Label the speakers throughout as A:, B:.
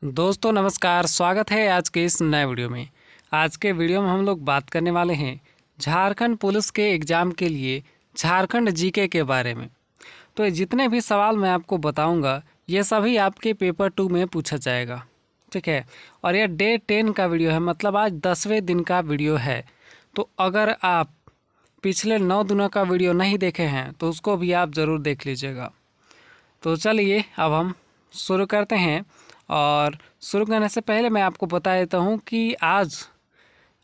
A: दोस्तों नमस्कार, स्वागत है आज के इस नए वीडियो में। आज के वीडियो में हम लोग बात करने वाले हैं झारखंड पुलिस के एग्ज़ाम के लिए झारखंड जीके के बारे में। तो ये जितने भी सवाल मैं आपको बताऊंगा ये सभी आपके पेपर 2 में पूछा जाएगा, ठीक है। और यह डे 10 का वीडियो है, मतलब आज 10वें दिन का वीडियो है। तो अगर आप पिछले 9 दिनों का वीडियो नहीं देखे हैं तो उसको भी आप ज़रूर देख लीजिएगा। तो चलिए अब हम शुरू करते हैं। और शुरू करने से पहले मैं आपको बता देता हूँ कि आज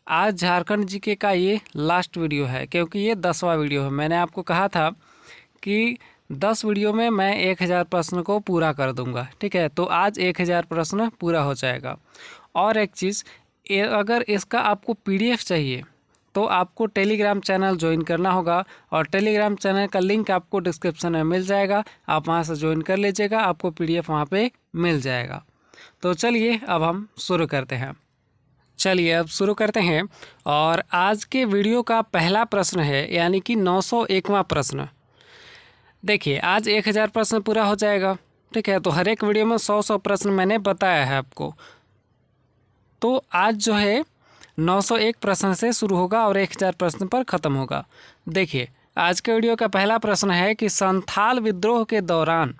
A: झारखंड जीके का ये लास्ट वीडियो है, क्योंकि ये 10वां वीडियो है। मैंने आपको कहा था कि 10 वीडियो में मैं 1000 प्रश्न को पूरा कर दूंगा, ठीक है। तो आज 1000 प्रश्न पूरा हो जाएगा। और एक चीज़, अगर इसका आपको PDF चाहिए तो आपको टेलीग्राम चैनल ज्वाइन करना होगा, और टेलीग्राम चैनल का लिंक आपको डिस्क्रिप्शन में मिल जाएगा। आप वहां से ज्वाइन कर लीजिएगा, आपको PDF वहां पे मिल जाएगा। तो चलिए अब हम शुरू करते हैं। और आज के वीडियो का पहला प्रश्न है, यानी कि 901वां प्रश्न। देखिए आज 1000 प्रश्न पूरा हो जाएगा, ठीक है। तो हर एक वीडियो में 100 प्रश्न मैंने बताया है आपको। तो आज जो है 901 प्रश्न से शुरू होगा और 1000 प्रश्न पर ख़त्म होगा। देखिए आज के वीडियो का पहला प्रश्न है कि संथाल विद्रोह के दौरान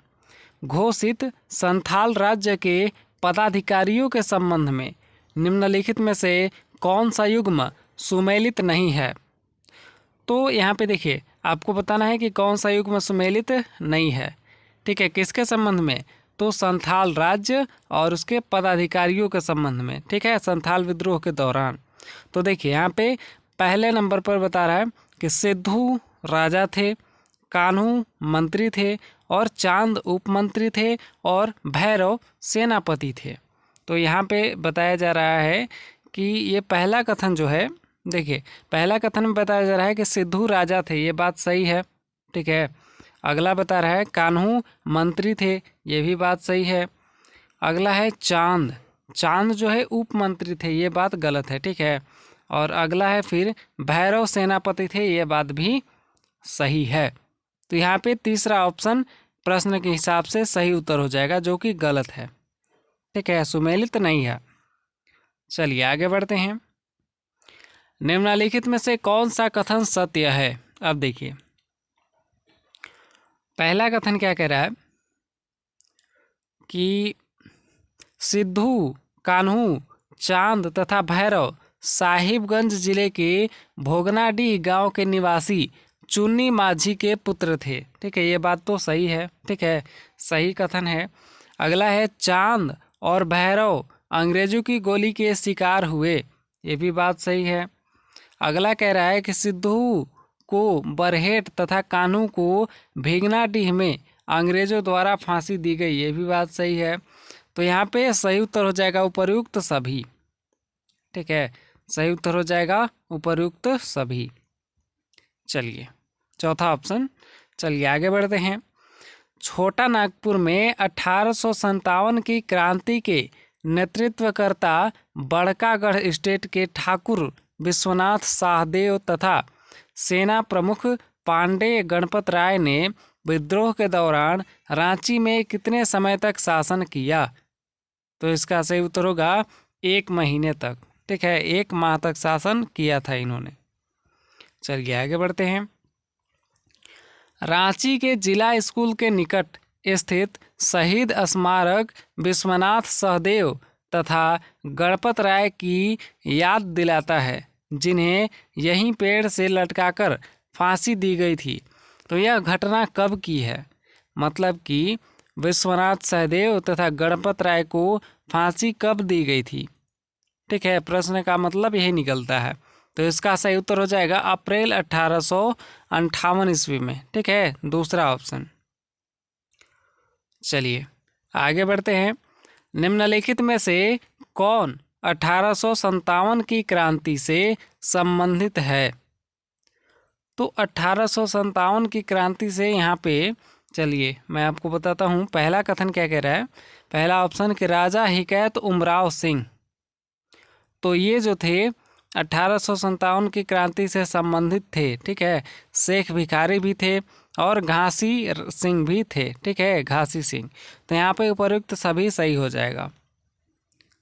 A: घोषित संथाल राज्य के पदाधिकारियों के संबंध में निम्नलिखित में से कौन सा युग्म सुमेलित नहीं है। तो यहाँ पे देखिए आपको बताना है कि कौन सा युग्म सुमेलित नहीं है, ठीक है। किसके संबंध में? तो संथाल राज्य और उसके पदाधिकारियों के संबंध में, ठीक है, संथाल विद्रोह के दौरान। तो देखिए यहाँ पे पहले नंबर पर बता रहा है कि सिद्धू राजा थे, कान्हू मंत्री थे, और चांद उपमंत्री थे, और भैरव सेनापति थे। तो यहाँ पे बताया जा रहा है कि ये पहला कथन जो है, देखिए पहला कथन में बताया जा रहा है कि सिद्धू राजा थे, ये बात सही है, ठीक है। अगला बता रहा है कान्हू मंत्री थे, ये भी बात सही है। अगला है चांद जो है उपमंत्री थे, ये बात गलत है, ठीक है। और अगला है फिर भैरव सेनापति थे, ये बात भी सही है। तो यहाँ पे तीसरा ऑप्शन प्रश्न के हिसाब से सही उत्तर हो जाएगा, जो कि गलत है, ठीक है, सुमेलित नहीं है। चलिए आगे बढ़ते हैं। निम्नलिखित में से कौन सा कथन सत्य है? अब देखिए पहला कथन क्या कह रहा है कि सिद्धू, कान्हू, चांद तथा भैरव साहिबगंज जिले के भोगनाडीह गांव के निवासी चुन्नी माझी के पुत्र थे, ठीक है, ये बात तो सही है, ठीक है, सही कथन है। अगला है चांद और भैरव अंग्रेजों की गोली के शिकार हुए, ये भी बात सही है। अगला कह रहा है कि सिद्धू को बरहेट तथा कान्हू को भीगनाडीह में अंग्रेजों द्वारा फांसी दी गई, ये भी बात सही है। तो यहाँ पे सही उत्तर हो जाएगा उपर्युक्त सभी, ठीक है, सही उत्तर हो जाएगा उपर्युक्त सभी। चलिए चौथा ऑप्शन। चलिए आगे बढ़ते हैं। छोटा नागपुर में 1857 की क्रांति के नेतृत्वकर्ता बड़कागढ़ स्टेट के ठाकुर विश्वनाथ शाहदेव तथा सेना प्रमुख पांडे गणपत राय ने विद्रोह के दौरान रांची में कितने समय तक शासन किया? तो इसका सही उत्तर होगा 1 महीने तक, ठीक है, 1 माह तक शासन किया था इन्होंने। चलिए आगे बढ़ते हैं। रांची के जिला स्कूल के निकट स्थित शहीद स्मारक विश्वनाथ सहदेव तथा गणपत राय की याद दिलाता है, जिन्हें यहीं पेड़ से लटकाकर फांसी दी गई थी। तो यह घटना कब की है? मतलब कि विश्वनाथ सहदेव तथा गणपत राय को फांसी कब दी गई थी, ठीक है, प्रश्न का मतलब यही निकलता है। तो इसका सही उत्तर हो जाएगा अप्रैल 1858 ईस्वी में, ठीक है, दूसरा ऑप्शन। चलिए आगे बढ़ते हैं। निम्नलिखित में से कौन 1857 की क्रांति से संबंधित है? तो 1857 की क्रांति से यहाँ पे चलिए मैं आपको बताता हूँ। पहला कथन क्या कह रहा है? पहला ऑप्शन कि राजा हिकैत उमराव सिंह, तो ये जो थे 1857 की क्रांति से संबंधित थे, ठीक है। शेख भिखारी भी थे और घासी सिंह भी थे, ठीक है, घासी सिंह। तो यहाँ पे उपयुक्त सभी सही हो जाएगा।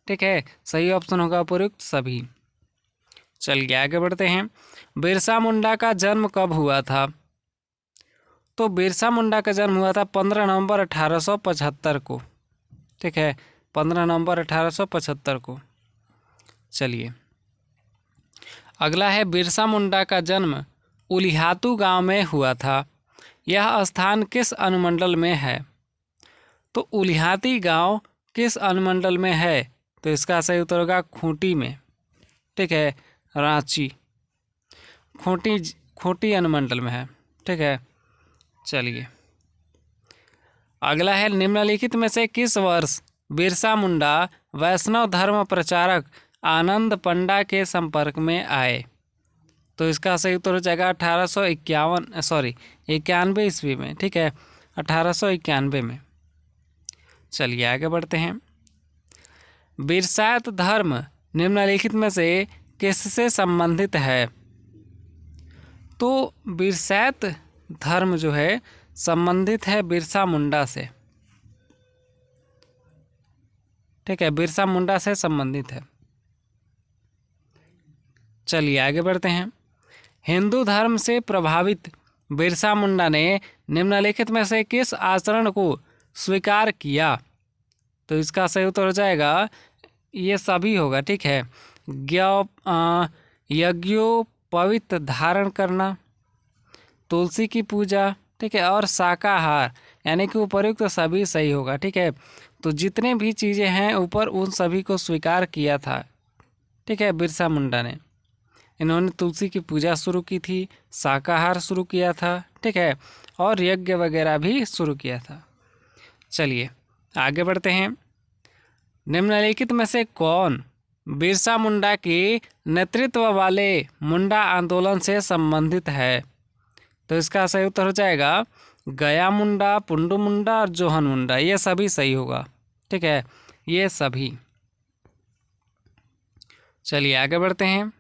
A: ठीक है, सही ऑप्शन होगा उपयुक्त सभी। चलिए आगे बढ़ते हैं। बिरसा मुंडा का जन्म कब हुआ था? तो बिरसा मुंडा का जन्म हुआ था 15 नवंबर 1875 को। ठीक है, 15 नवंबर 1875 को। चलिए अगला है, बिरसा मुंडा का जन्म उलिहातू गांव में हुआ था। यह स्थान किस अनुमंडल में है? तो उलिहाती गांव किस अनुमंडल में है? तो इसका सही उत्तर होगा खूंटी में। ठीक है, रांची खूंटी अनुमंडल में है। ठीक है, चलिए अगला है, निम्नलिखित में से किस वर्ष बिरसा मुंडा वैष्णव धर्म प्रचारक आनंद पंडा के संपर्क में आए? तो इसका सही उत्तर हो जाएगा 91 ईस्वी में। ठीक है, 1891 में। चलिए आगे बढ़ते हैं। बिरसायत धर्म निम्नलिखित में से किससे संबंधित है? तो बिरसायत धर्म जो है संबंधित है बिरसा मुंडा से। ठीक है, बिरसा मुंडा से संबंधित है। चलिए आगे बढ़ते हैं। हिंदू धर्म से प्रभावित बिरसा मुंडा ने निम्नलिखित में से किस आचरण को स्वीकार किया? तो इसका सही उत्तर हो जाएगा, ये सभी होगा। ठीक है, यज्ञोपवीत धारण करना, तुलसी की पूजा, ठीक है, और शाकाहार, यानी कि उपयुक्त सभी सही होगा। ठीक है, तो जितने भी चीज़ें हैं ऊपर उन सभी को स्वीकार किया था। ठीक है, बिरसा मुंडा ने इन्होंने तुलसी की पूजा शुरू की थी, शाकाहार शुरू किया था। ठीक है, और यज्ञ वगैरह भी शुरू किया था। चलिए आगे बढ़ते हैं। निम्नलिखित में से कौन बिरसा मुंडा के नेतृत्व वाले मुंडा आंदोलन से संबंधित है? तो इसका सही उत्तर हो जाएगा गया मुंडा, पुंडू मुंडा और जोहन मुंडा, ये सभी सही होगा। ठीक है, ये सभी। चलिए आगे बढ़ते हैं।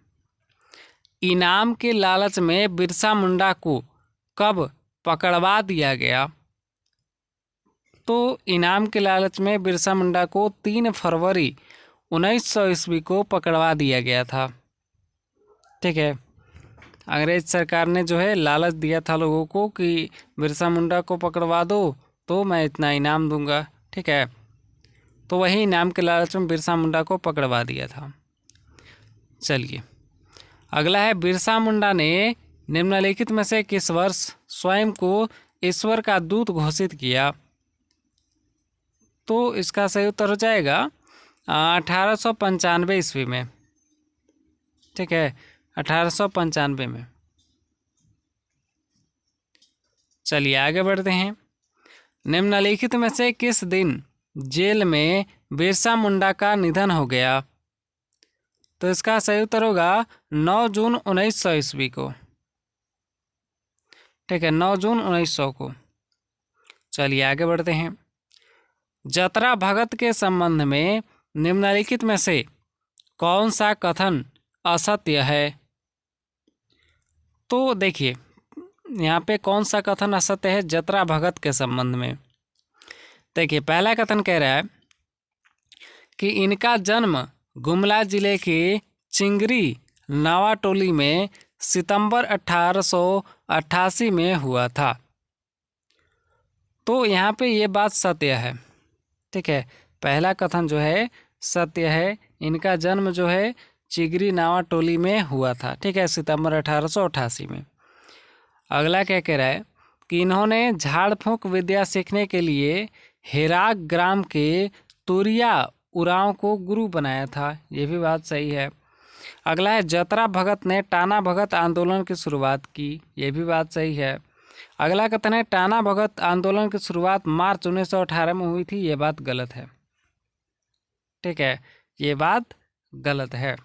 A: इनाम के लालच में बिरसा मुंडा को कब पकड़वा दिया गया? तो इनाम के लालच में बिरसा मुंडा को 3 फरवरी 1900 ईस्वी को पकड़वा दिया गया था। ठीक है, अंग्रेज सरकार ने जो है लालच दिया था लोगों को कि बिरसा मुंडा को पकड़वा दो तो मैं इतना इनाम दूंगा। ठीक है, तो वही इनाम के लालच में बिरसा मुंडा को पकड़वा दिया था। चलिए अगला है, बिरसा मुंडा ने निम्नलिखित में से किस वर्ष स्वयं को ईश्वर का दूत घोषित किया? तो इसका सही उत्तर हो जाएगा 1895 ईस्वी में। ठीक है, 1895 में। चलिए आगे बढ़ते हैं। निम्नलिखित में से किस दिन जेल में बिरसा मुंडा का निधन हो गया? तो इसका सही उत्तर होगा 9 जून 1900 ईस्वी को। ठीक है, 9 जून 1900 को। चलिए आगे बढ़ते हैं। जतरा भगत के संबंध में निम्नलिखित में से कौन सा कथन असत्य है? तो देखिए यहाँ पे कौन सा कथन असत्य है जतरा भगत के संबंध में। देखिए पहला कथन कह रहा है कि इनका जन्म गुमला जिले के चिंगरी नावाटोली में सितंबर 1888 में हुआ था। तो यहाँ पे ये बात सत्य है। ठीक है, पहला कथन जो है सत्य है, इनका जन्म जो है चिंगरी नावाटोली में हुआ था। ठीक है, सितंबर 1888 में। अगला क्या कह रहा है कि इन्होंने झाड़ फूंक विद्या सीखने के लिए हेराक ग्राम के तुरिया उरांव को गुरु बनाया था। ये भी बात सही है। अगला है, जतरा भगत ने टाना भगत आंदोलन की शुरुआत की। ये भी बात सही है। अगला कथन है, टाना भगत आंदोलन की शुरुआत मार्च 1918 में हुई थी। ये बात गलत है। ठीक है, ये बात गलत है।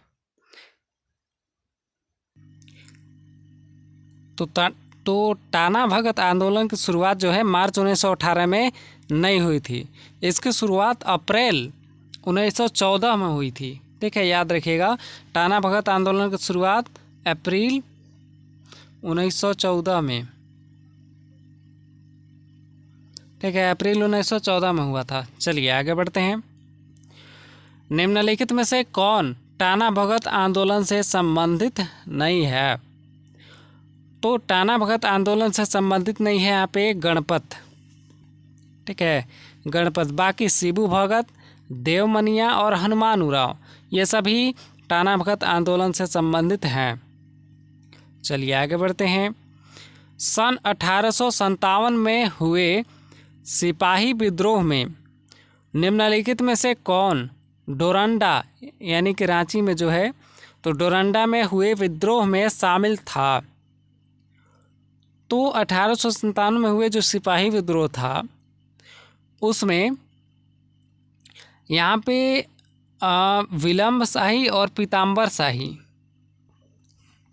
A: तो टाना भगत आंदोलन की शुरुआत जो है मार्च 1918 में नहीं हुई थी। इसकी शुरुआत अप्रैल 1914 में हुई थी। ठीक है, याद रखिएगा, टाना भगत आंदोलन की शुरुआत अप्रैल 1914 में। ठीक है, अप्रैल 1914 में हुआ था। चलिए आगे बढ़ते हैं। निम्नलिखित में से कौन टाना भगत आंदोलन से संबंधित नहीं है? तो टाना भगत आंदोलन से संबंधित नहीं है यहाँ पे गणपत, ठीक है, गणपत। बाकी शिबू भगत, देवमनिया और हनुमान उरांव ये सभी टाना भगत आंदोलन से संबंधित हैं। चलिए आगे बढ़ते हैं। सन 1857 में हुए सिपाही विद्रोह में निम्नलिखित में से कौन डोरंडा यानी कि रांची में जो है तो डोरंडा में हुए विद्रोह में शामिल था? तो 1857 में हुए जो सिपाही विद्रोह था उसमें यहाँ पे विलम्ब शाही और पीताम्बर शाही,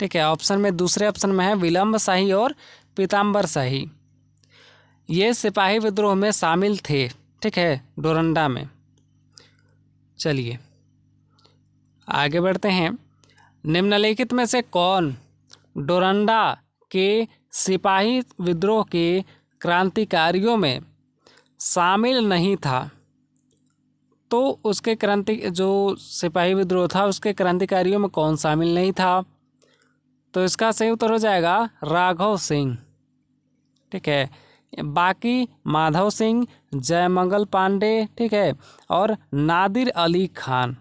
A: ठीक है, ऑप्शन में दूसरे ऑप्शन में है विलम्ब शाही और पीताम्बर शाही, ये सिपाही विद्रोह में शामिल थे, ठीक है, डोरंडा में। चलिए आगे बढ़ते हैं। निम्नलिखित में से कौन डोरंडा के सिपाही विद्रोह के क्रांतिकारियों में शामिल नहीं था? तो उसके जो सिपाही विद्रोह था उसके क्रांतिकारियों में कौन शामिल नहीं था? तो इसका सही उत्तर हो जाएगा राघव सिंह, ठीक है। बाकी माधव सिंह, जयमंगल पांडे, ठीक है, और नादिर अली खान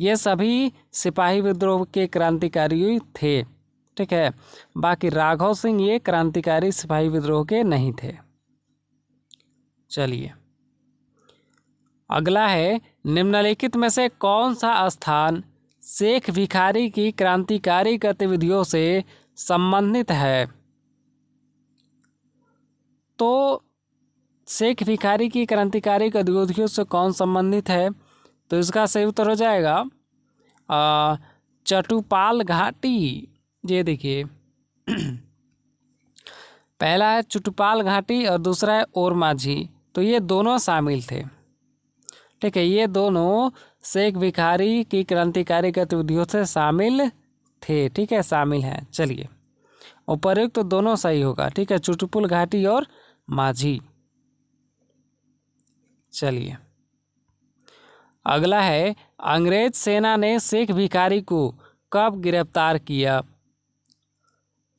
A: ये सभी सिपाही विद्रोह के क्रांतिकारी थे, ठीक है। बाकी राघव सिंह ये क्रांतिकारी सिपाही विद्रोह के नहीं थे। चलिए अगला है, निम्नलिखित में से कौन सा स्थान शेख भिखारी की क्रांतिकारी गतिविधियों से संबंधित है? तो शेख भिखारी की क्रांतिकारी गतिविधियों से कौन संबंधित है? तो इसका सही उत्तर हो जाएगा चटूपाल घाटी। ये देखिए पहला है चटूपाल घाटी और दूसरा है ओरमाझी, तो ये दोनों शामिल थे, ठीक है, ये दोनों शेख भिखारी की क्रांतिकारी गतिविधियों से शामिल थे, ठीक है, शामिल हैं। चलिए उपर्युक्त तो दोनों सही होगा, ठीक है, चुटुपुल घाटी और माझी। चलिए अगला है, अंग्रेज सेना ने शेख भिखारी को कब गिरफ्तार किया?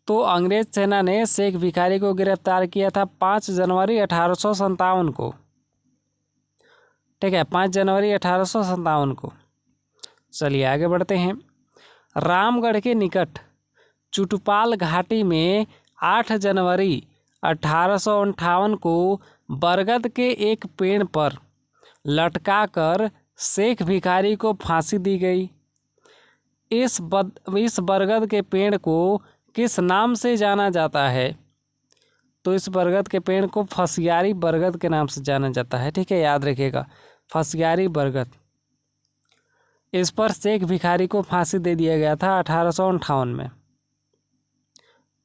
A: तो अंग्रेज सेना ने शेख भिखारी को गिरफ्तार किया था 5 जनवरी 1857 को, ठीक है, 5 जनवरी 1857 को। चलिए आगे बढ़ते हैं। रामगढ़ के निकट चुटुपाल घाटी में 8 जनवरी 1858 को बरगद के एक पेड़ पर लटकाकर शेख भिखारी को फांसी दी गई। इस बरगद के पेड़ को किस नाम से जाना जाता है? तो इस बरगद के पेड़ को फसियारी बरगद के नाम से जाना जाता है, ठीक है, याद रखिएगा, फसियारी बरगद। इस पर शेख भिखारी को फांसी दे दिया गया था 1858 में,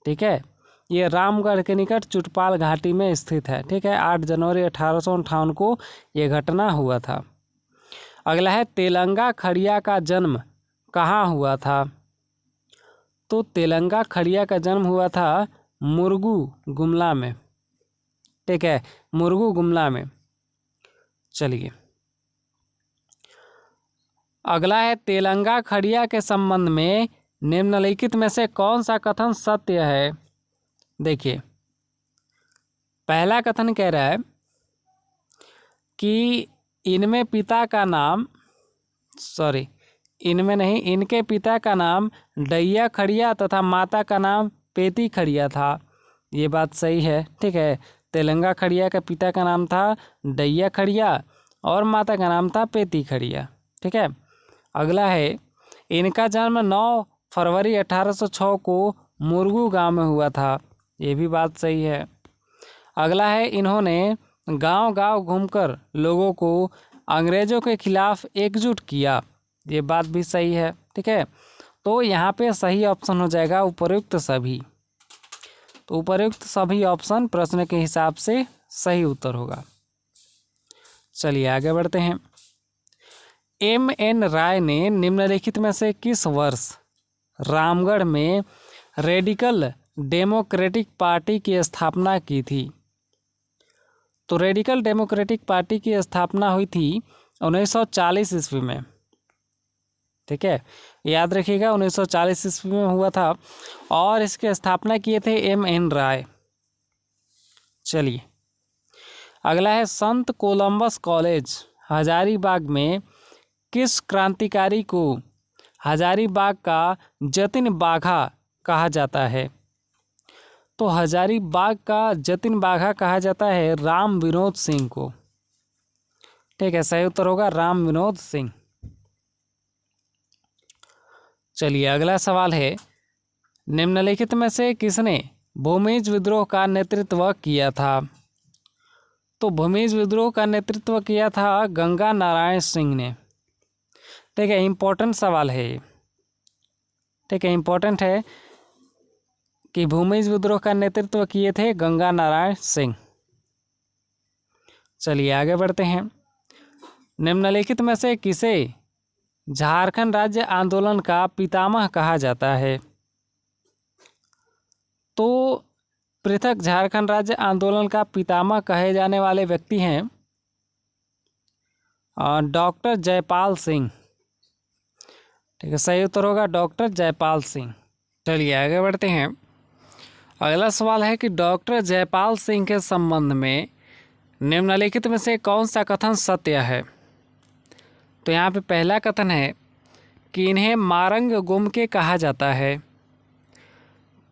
A: ठीक है। ये रामगढ़ के निकट चुटपाल घाटी में स्थित है, ठीक है, 8 जनवरी 1858 को ये घटना हुआ था। अगला है, तेलंगा खड़िया का जन्म कहाँ हुआ था? तो तेलंगा खड़िया का जन्म हुआ था मुर्गू गुमला में, ठीक है, मुर्गू गुमला में। चलिए अगला है, तेलंगा खड़िया के संबंध में निम्नलिखित में से कौन सा कथन सत्य है? देखिए पहला कथन कह रहा है कि इनके पिता का नाम डैया खड़िया तथा माता का नाम पेती खड़िया था। ये बात सही है, ठीक है, तेलंगा खड़िया का पिता का नाम था डैया खड़िया और माता का नाम था पेती खड़िया, ठीक है। अगला है, इनका जन्म 9 फरवरी 1806 को मुर्गू गांव में हुआ था। ये भी बात सही है। अगला है, इन्होंने गांव-गांव घूमकर लोगों को अंग्रेज़ों के खिलाफ एकजुट किया। ये बात भी सही है, ठीक है। तो यहाँ पे सही ऑप्शन हो जाएगा उपर्युक्त सभी। तो उपर्युक्त सभी ऑप्शन प्रश्न के हिसाब से सही उत्तर होगा। चलिए आगे बढ़ते हैं। M.N. राय ने निम्नलिखित में से किस वर्ष रामगढ़ में रेडिकल डेमोक्रेटिक पार्टी की स्थापना की थी? तो रेडिकल डेमोक्रेटिक पार्टी की स्थापना हुई थी 1940 ईस्वी में, ठीक है, याद रखिएगा 1940 ईस्वी में हुआ था और इसकी स्थापना किए थे M.N. राय। चलिए अगला है संत कोलंबस कॉलेज हजारीबाग में किस क्रांतिकारी को हजारीबाग का जतिन बाघा कहा जाता है? तो हजारीबाग का जतिन बाघा कहा जाता है राम विनोद सिंह को। ठीक है, सही उत्तर होगा राम विनोद सिंह। चलिए अगला सवाल है, निम्नलिखित में से किसने भूमिज विद्रोह का नेतृत्व किया था? तो भूमिज विद्रोह का नेतृत्व किया था गंगा नारायण सिंह ने। ठीक है, इम्पोर्टेंट सवाल है ये। ठीक है, इम्पोर्टेंट है कि भूमिज विद्रोह का नेतृत्व किए थे गंगा नारायण सिंह। चलिए आगे बढ़ते हैं, निम्नलिखित में से किसे झारखंड राज्य आंदोलन का पितामह कहा जाता है? तो पृथक झारखंड राज्य आंदोलन का पितामह कहे जाने वाले व्यक्ति हैं डॉक्टर जयपाल सिंह। ठीक है, सही उत्तर होगा डॉक्टर जयपाल सिंह। चलिए आगे बढ़ते हैं, अगला सवाल है कि डॉक्टर जयपाल सिंह के संबंध में निम्नलिखित में से कौन सा कथन सत्य है? तो यहाँ पे पहला कथन है कि इन्हें मारंग गुमके कहा जाता है।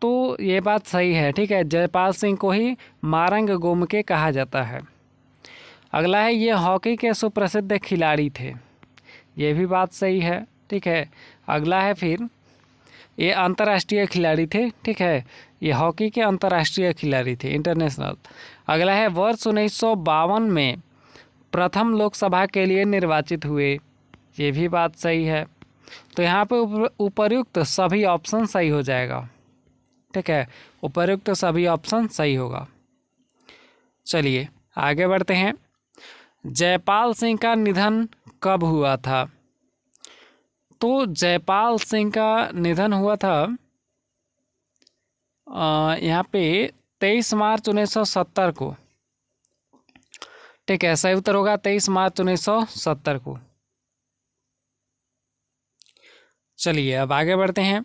A: तो ये बात सही है। ठीक है, जयपाल सिंह को ही मारंग गुमके कहा जाता है। अगला है ये हॉकी के सुप्रसिद्ध खिलाड़ी थे। ये भी बात सही है। ठीक है, अगला है फिर ये अंतर्राष्ट्रीय खिलाड़ी थे। ठीक है, ये हॉकी के अंतर्राष्ट्रीय खिलाड़ी थे, इंटरनेशनल। अगला है वर्ष 1952 में प्रथम लोकसभा के लिए निर्वाचित हुए। ये भी बात सही है। तो यहाँ पे उपर्युक्त सभी ऑप्शन सही हो जाएगा। ठीक है, उपर्युक्त सभी ऑप्शन सही होगा। चलिए आगे बढ़ते हैं, जयपाल सिंह का निधन कब हुआ था? तो जयपाल सिंह का निधन हुआ था यहाँ पे 23 मार्च 1970 को। ठीक है, सही उत्तर होगा 23 मार्च 1970 को। चलिए अब आगे बढ़ते हैं,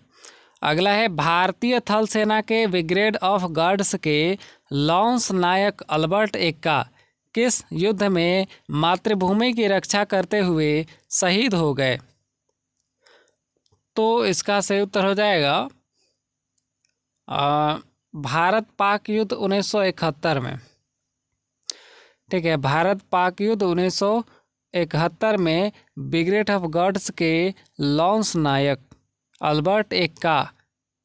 A: अगला है भारतीय थल सेना के ब्रिगेड ऑफ गार्ड्स के लॉन्स नायक अल्बर्ट एक्का किस युद्ध में मातृभूमि की रक्षा करते हुए शहीद हो गए? तो इसका सही उत्तर हो जाएगा भारत पाक युद्ध 1971 में। ठीक है, भारत पाक युद्ध 1971 में ब्रिगेड ऑफ गार्ड्स के लॉन्स नायक अल्बर्ट एक्का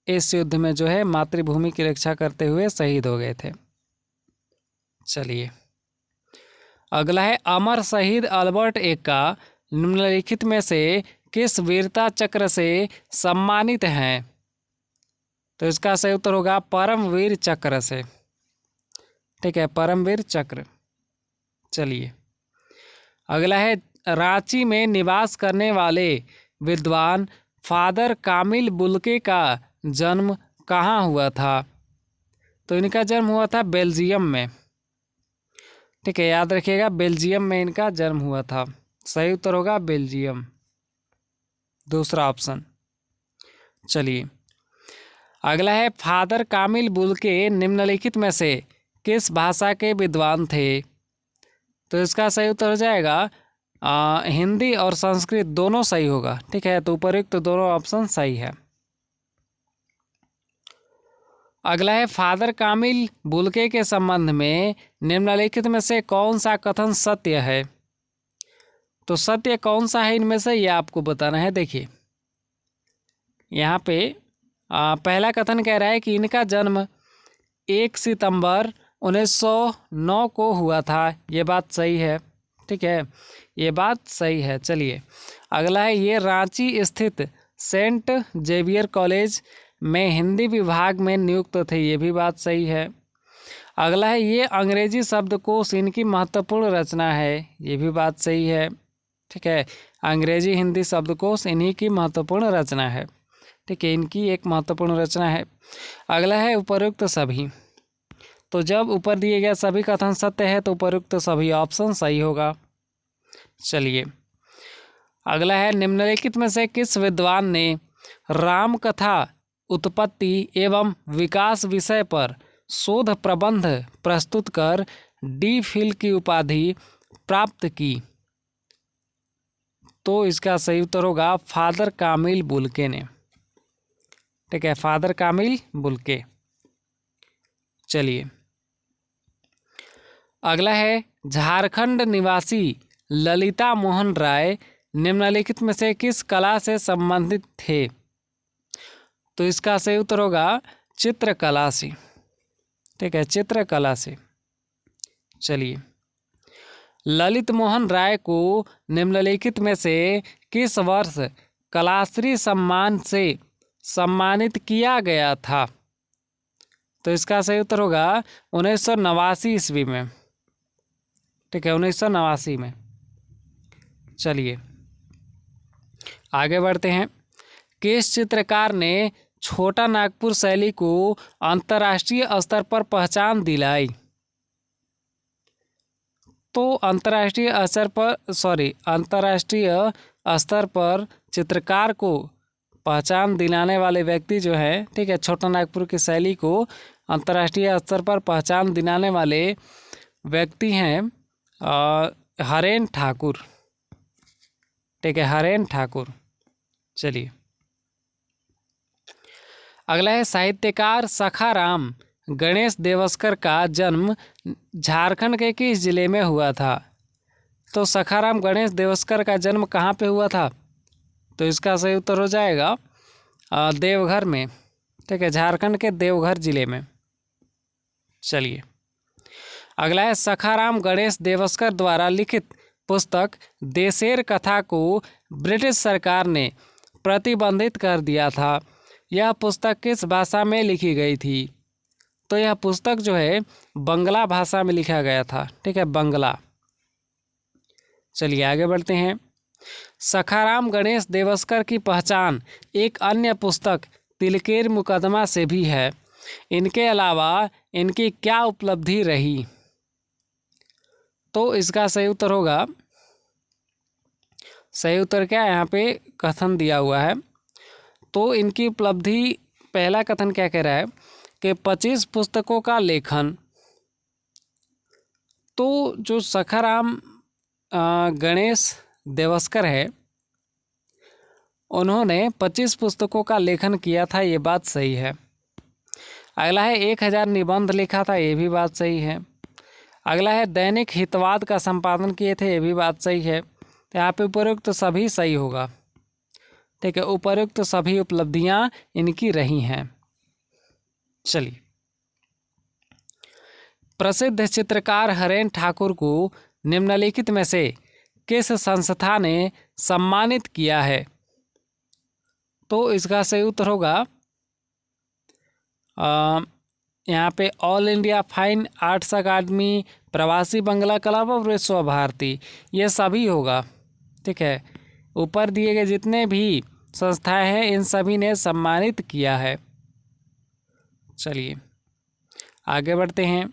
A: इस युद्ध में जो है मातृभूमि की रक्षा करते हुए शहीद हो गए थे। चलिए अगला है अमर शहीद अल्बर्ट एक्का निम्नलिखित में से किस वीरता चक्र से सम्मानित हैं? तो इसका सही उत्तर होगा परमवीर चक्र से। ठीक है, परमवीर चक्र। चलिए अगला है रांची में निवास करने वाले विद्वान फादर कामिल बुल्के का जन्म कहाँ हुआ था? तो इनका जन्म हुआ था बेल्जियम में। ठीक है, याद रखिएगा बेल्जियम में इनका जन्म हुआ था। सही उत्तर होगा बेल्जियम, दूसरा ऑप्शन। चलिए अगला है फादर कामिल बुल्के निम्नलिखित में से किस भाषा के विद्वान थे? तो इसका सही उत्तर हो जाएगा हिंदी और संस्कृत दोनों सही होगा। ठीक है, तो उपयुक्त दोनों ऑप्शन सही है। अगला है फादर कामिल बुल्के के संबंध में निम्नलिखित में से कौन सा कथन सत्य है? तो सत्य कौन सा है इनमें से, ये आपको बताना है। देखिए यहाँ पे पहला कथन कह रहा है कि इनका जन्म 1 सितंबर 1909 को हुआ था। ये बात सही है। ठीक है, ये बात सही है। चलिए अगला है ये रांची स्थित सेंट जेवियर कॉलेज में हिंदी विभाग में नियुक्त थे। ये भी बात सही है। अगला है ये अंग्रेजी शब्दकोश इनकी महत्वपूर्ण रचना है। ये भी बात सही है। ठीक है, अंग्रेजी हिंदी शब्दकोश इन्हीं की महत्वपूर्ण रचना है। ठीक है, इनकी एक महत्वपूर्ण रचना है। अगला है उपयुक्त सभी। तो जब ऊपर दिए गए सभी कथन सत्य है तो उपयुक्त सभी ऑप्शन सही होगा। चलिए अगला है निम्नलिखित में से किस विद्वान ने राम कथा उत्पत्ति एवं विकास विषय पर शोध प्रबंध प्रस्तुत कर डी.फिल की उपाधि प्राप्त की? तो इसका सही उत्तर होगा फादर कामिल बुल्के ने। ठीक है, फादर कामिल बुल्के। चलिए अगला है झारखंड निवासी ललिता मोहन राय निम्नलिखित में से किस कला से संबंधित थे? तो इसका सही उत्तर होगा चित्रकला से। ठीक है, चित्रकला से। चलिए ललित मोहन राय को निम्नलिखित में से किस वर्ष कलाश्री सम्मान से सम्मानित किया गया था? तो इसका सही उत्तर होगा 1989 ईस्वी में। ठीक है, 1989 में। चलिए आगे बढ़ते हैं। किस चित्रकार ने छोटा नागपुर शैली को अंतर्राष्ट्रीय स्तर पर पहचान दिलाई? तो अंतर्राष्ट्रीय स्तर पर चित्रकार को पहचान दिलाने वाले व्यक्ति जो है, ठीक है, छोटा नागपुर की शैली को अंतर्राष्ट्रीय स्तर पर पहचान दिलाने वाले व्यक्ति हैं हरेन ठाकुर। ठीक है, हरेन ठाकुर। चलिए अगला है साहित्यकार सखाराम गणेश देवस्कर का जन्म झारखंड के किस जिले में हुआ था? तो सखाराम गणेश देवस्कर का जन्म कहाँ पे हुआ था? तो इसका सही उत्तर हो जाएगा देवघर में। ठीक है, झारखंड के देवघर जिले में। चलिए अगला है सखाराम गणेश देवस्कर द्वारा लिखित पुस्तक देशेर कथा को ब्रिटिश सरकार ने प्रतिबंधित कर दिया था। यह पुस्तक किस भाषा में लिखी गई थी? तो यह पुस्तक जो है बंगला भाषा में लिखा गया था। ठीक है, बंगला। चलिए आगे बढ़ते हैं। सखाराम गणेश देवस्कर की पहचान एक अन्य पुस्तक तिलकेर मुकदमा से भी है। इनके अलावा इनकी क्या उपलब्धि रही? तो इसका सही उत्तर होगा, सही उत्तर क्या है, यहाँ पे कथन दिया हुआ है। तो इनकी उपलब्धि, पहला कथन क्या कह रहा है कि 25 पुस्तकों का लेखन। तो जो सखाराम गणेश देवस्कर है, उन्होंने 25 पुस्तकों का लेखन किया था, ये बात सही है। अगला है 1000 निबंध लिखा था, ये भी बात सही है। अगला है दैनिक हितवाद का संपादन किए थे, ये भी बात सही है। तो यहाँ पे उपरोक्त तो सभी सही होगा। ठीक है, उपरोक्त तो सभी उपलब्धियां इनकी रही हैं। चलिए प्रसिद्ध चित्रकार हरेन ठाकुर को निम्नलिखित में से किस संस्था ने सम्मानित किया है? तो इसका सही उत्तर होगा यहाँ पे ऑल इंडिया फाइन आर्ट्स अकादमी, प्रवासी बंगला क्लब और विश्व भारती, ये सभी होगा। ठीक है, ऊपर दिए गए जितने भी संस्थाएं हैं इन सभी ने सम्मानित किया है। चलिए आगे बढ़ते हैं।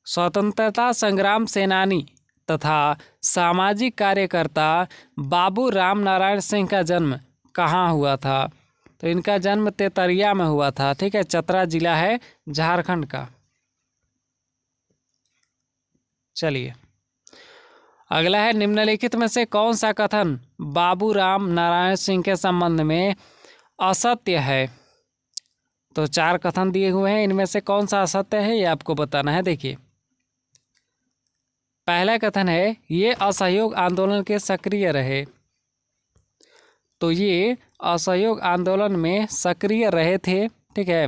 A: स्वतंत्रता संग्राम सेनानी तथा सामाजिक कार्यकर्ता बाबू राम नारायण सिंह का जन्म कहाँ हुआ था? तो इनका जन्म तेतरिया में हुआ था। ठीक है, चतरा जिला है झारखंड का। चलिए अगला है निम्नलिखित में से कौन सा कथन बाबू राम नारायण सिंह के संबंध में असत्य है? तो 4 कथन दिए हुए हैं, इनमें से कौन सा असत्य है ये आपको बताना है। देखिए पहला कथन है ये असहयोग आंदोलन के सक्रिय रहे। तो ये असहयोग आंदोलन में सक्रिय रहे थे। ठीक है,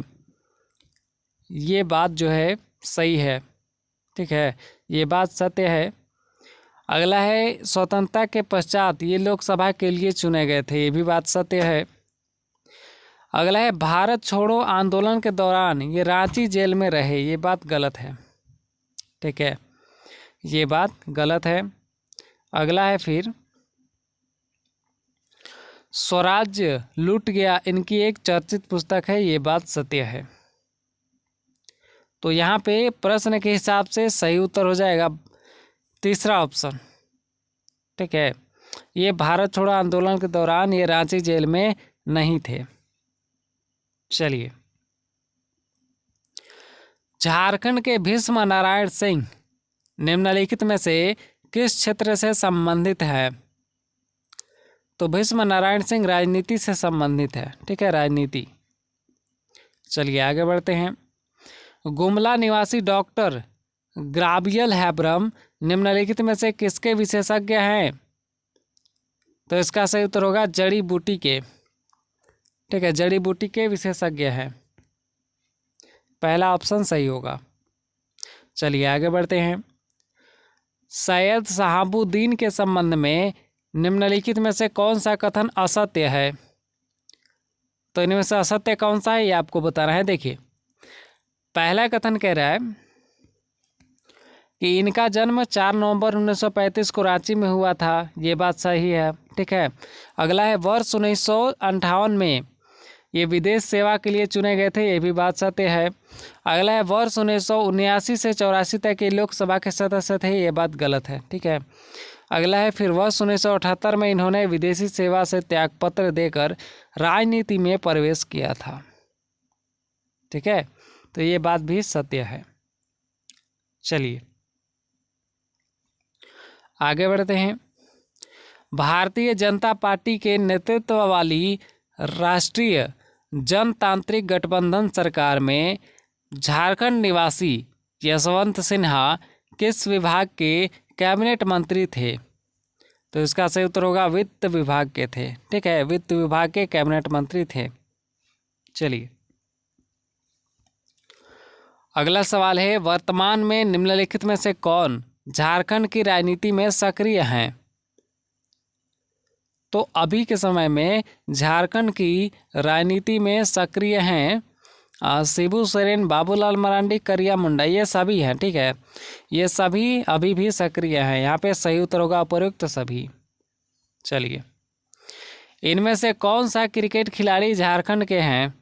A: ये बात जो है सही है। ठीक है, ये बात सत्य है। अगला है स्वतंत्रता के पश्चात ये लोकसभा के लिए चुने गए थे, ये भी बात सत्य है। अगला है भारत छोड़ो आंदोलन के दौरान ये रांची जेल में रहे, ये बात गलत है। ठीक है, ये बात गलत है। अगला है फिर स्वराज्य लूट गया, इनकी एक चर्चित पुस्तक है, ये बात सत्य है। तो यहाँ पे प्रश्न के हिसाब से सही उत्तर हो जाएगा तीसरा ऑप्शन। ठीक है, ये भारत छोड़ो आंदोलन के दौरान ये रांची जेल में नहीं थे। चलिए, झारखंड के भीष्म नारायण सिंह निम्नलिखित में से किस क्षेत्र से संबंधित है? तो भीष्म नारायण सिंह राजनीति से संबंधित है, ठीक है, राजनीति। चलिए आगे बढ़ते हैं। गुमला निवासी डॉक्टर ग्राबियल हैब्रम निम्नलिखित में से किसके विशेषज्ञ हैं? तो इसका सही उत्तर होगा जड़ी बूटी के, ठीक है, जड़ी बूटी के विशेषज्ञ हैं। पहला ऑप्शन सही होगा। चलिए आगे बढ़ते हैं। सैयद शहाबुद्दीन के संबंध में निम्नलिखित में से कौन सा कथन असत्य है? तो इनमें से असत्य कौन सा है ये आपको बताना है। देखिए, पहला कथन कह रहा है कि इनका जन्म 4 नवंबर 1935 को रांची में हुआ था, ये बात सही है, ठीक है। अगला है वर्ष 1958 में ये विदेश सेवा के लिए चुने गए थे, ये भी बात सत्य है। अगला है वर्ष 1979 से 84 तक ये लोकसभा के सदस्य थे, ये बात गलत है, ठीक है। अगला है फिर वर्ष 1978 में इन्होंने विदेशी सेवा से त्यागपत्र देकर राजनीति में प्रवेश किया था, ठीक है, तो ये बात भी सत्य है। चलिए आगे बढ़ते हैं। भारतीय जनता पार्टी के नेतृत्व वाली राष्ट्रीय जनतांत्रिक गठबंधन सरकार में झारखंड निवासी यशवंत सिन्हा किस विभाग के कैबिनेट मंत्री थे? तो इसका सही उत्तर होगा वित्त विभाग के थे, ठीक है, वित्त विभाग के कैबिनेट मंत्री थे। चलिए अगला सवाल है, वर्तमान में निम्नलिखित में से कौन झारखंड की राजनीति में सक्रिय हैं? तो अभी के समय में झारखंड की राजनीति में सक्रिय हैं शिबू सोरेन, बाबूलाल मरांडी, करिया मुंडा, ये सभी हैं, ठीक है, ये सभी अभी भी सक्रिय हैं। यहाँ पे सही उत्तर होगा उपयुक्त सभी। चलिए, इनमें से कौन सा क्रिकेट खिलाड़ी झारखंड के हैं?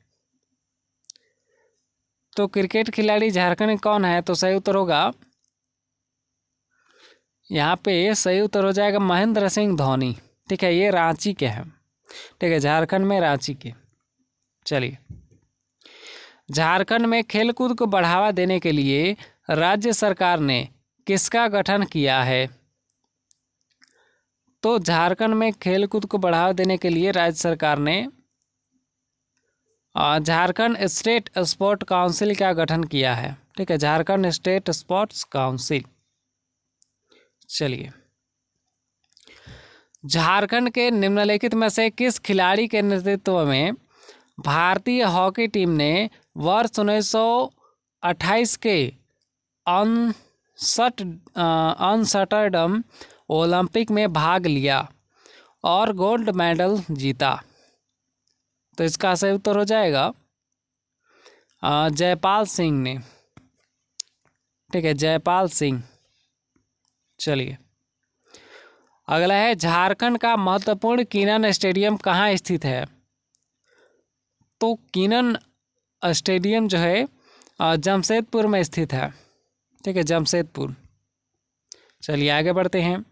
A: तो क्रिकेट खिलाड़ी झारखंड कौन है? तो सही उत्तर होगा, यहाँ पे सही उत्तर हो जाएगा महेंद्र सिंह धोनी, ठीक है, ये रांची के हैं, ठीक है, झारखंड में रांची के। चलिए, झारखंड में खेलकूद को बढ़ावा देने के लिए राज्य सरकार ने किसका गठन किया है? तो झारखंड में खेलकूद को बढ़ावा देने के लिए राज्य सरकार ने झारखंड स्टेट स्पोर्ट काउंसिल का गठन किया है, ठीक है, झारखंड स्टेट स्पोर्ट्स काउंसिल। चलिए, झारखंड के निम्नलिखित में से किस खिलाड़ी के नेतृत्व में भारतीय हॉकी टीम ने वर्ष 1928 के अनसटरडम ओलंपिक में भाग लिया और गोल्ड मेडल जीता? तो इसका सही उत्तर हो जाएगा जयपाल सिंह ने, ठीक है, जयपाल सिंह। चलिए अगला है, झारखंड का महत्वपूर्ण किनन स्टेडियम कहाँ स्थित है? तो किनन स्टेडियम जो है जमशेदपुर में स्थित है, ठीक है, जमशेदपुर। चलिए आगे बढ़ते हैं।